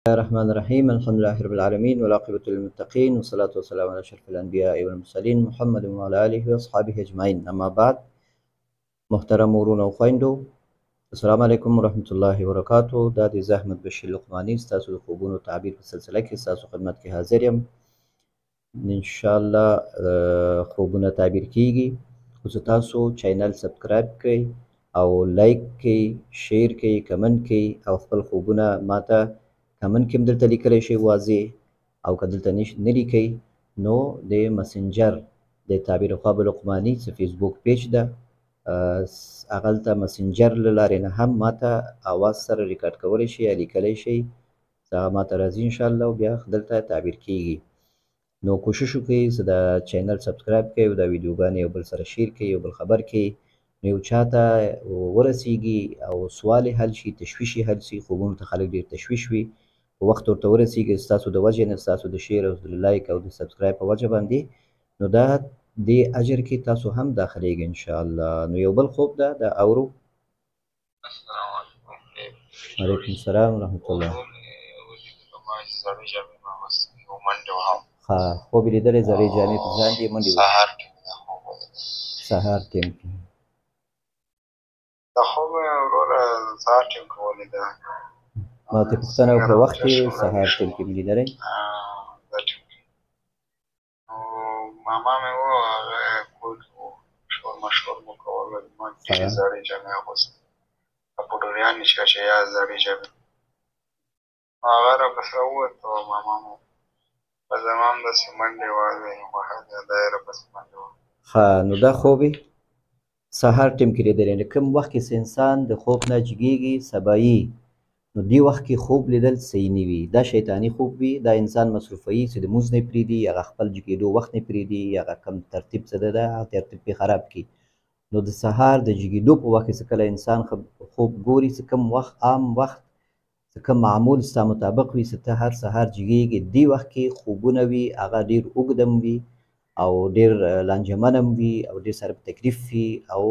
الله الرحمن الرحيم الحمد لله رب العالمين والعاقبة للمتقين والصلاة والسلام على أشرف الأنبياء والمرسلين محمد وعلى آله وأصحابه أجمعين. أما بعد، محترم ورونه او خویندو، السلام علیکم ورحمت الله وبرکاتو. دا د زحمت بشیر لقمانی ستاسو د خوبونو تعبیر په سلسله کې ستاسو خدمت کې حاضر یم. ان شاء الله خوبونه تعبیر کیږي، خو تاسو چینل سبسکرایب کړئ او لایک کړئ، شیر کړئ، کمنټ کړئ او خپل خوبونه ماته کمنټ کې هم دلته لیکلی شئ واضح، او که دلته نه لیکئ نو د مسنجر د تعبیر خواب لقمانی څه فیسبوک پیج ده، هغلته مسنجر له لارې نه هم ماته اواز سره ریکارډ کولی شئ یا لیکلی شئ، هغه ماته راځي انشاءالله او بیا دلته تعبیر کیږي. نو کوشش وکړئ چې دا چینل سبسکرایب کړئ او دا ویډیوګانې یو بل سره شیر کړئ، یو بل خبر کړئ، نو یو چاته ورسیږي او سوال یې حل شي، تشویش یې حل شي. خوبونو ته خلک ډېر تشویش وي، په وخت ورته ورسیږي ستاسو د وجې نه، ستاسو د شیر او د لایک او د سبسکرایب په وجه باندې، نو دا دې اجر کې تاسو هم داخلیږئ انشاءالله. نو یو بل خوب ده، دا اورو. وعلیکم السلام ورحمت الله. ښه، خوب یې لیدلی، زړې جامې په ځان دي، منډې سهار ټیم کې. دا خوب مې وروره سهار ټیم کې ولیده. ما ته پوښتنه وکړه وخت یې سهار ټیم کې مې لیدلی. ماما مې و هغه کور کې و، شور مشور مو کول، ما ډېرې زړې جامې اغوستې، پوډریانې چې یا زړې جامې، هغه راپسې راووت او ماما مو په زما هم داسې منډې وهلې، خوښه دا یې راپسې منډې وهلې. ښه، نو دا خوب یې سهار ټیم کې لیدلی، نو کوم وخت کې انسان د خوب نه جګېږي سبایي، نو دې وخت کې خوب لیدل صحیح نه وي، دا شیطاني خوب وي، دا انسان مصروفوي چې د لمونځ نه پرېږدي، هغه خپل جګېدو وخت نه پرېږدي، هغه کوم ترتیب څه ده هغه ترتیب پرې خراب کړي. نو د سهار د جګېدو په وخت کې چې کله انسان خوب ګوري، چې کوم وخت عام وخت چې کوم معمول ستا مطابق وي، چې ته هر سهار جګېږي، دې وخت کې خوبونه وي هغه ډېر اوږد هم وي او ډېر لانجمن هم وي او ډېر سره په تکلیف وي، او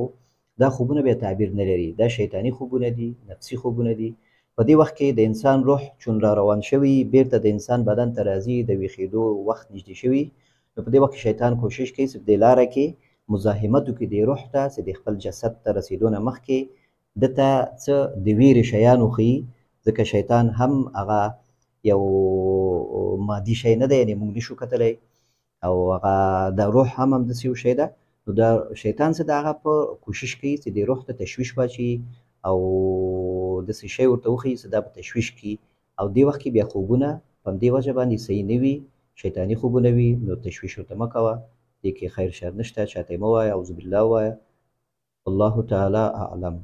دا خوبونه بیا تعبیر نه لري، دا شیطاني خوبونه دي، نفسي خوبونه دي. په دې وخت کې د انسان روح چون را روان شوي، بیرته د انسان بدن ته راځي، د ویښېدو وخت نږدې شوي، نو په دې وخت کې شیطان کوشش کوي چې په دې لاره کې مزاحمت وکړي د روح ته، چې د خپل جسد ته رسېدو نه مخکې ده ته څه د ویرې شیان وښیي، ځکه شیطان هم هغه یو مادي شی نه دی، یعنې موږ نشو کتلی، او هغه د روح هم همداسې یو شی ده. نو دا شیطان څه د هغه په کوشش کوي چې د روح ته تشویش واچوي او داسې شی ورته وښیي چې دا په تشویش کړي، او دې وخت کې بیا خوبونه په همدې وجه باندې صحیح نه وي، شیطاني خوبونه وي. نو تشویش ورته مه کوه، دې کې خیر شر نشته، چاته یې مه وایه، اعوذ بالله ووایه. الله تعالی اعلم.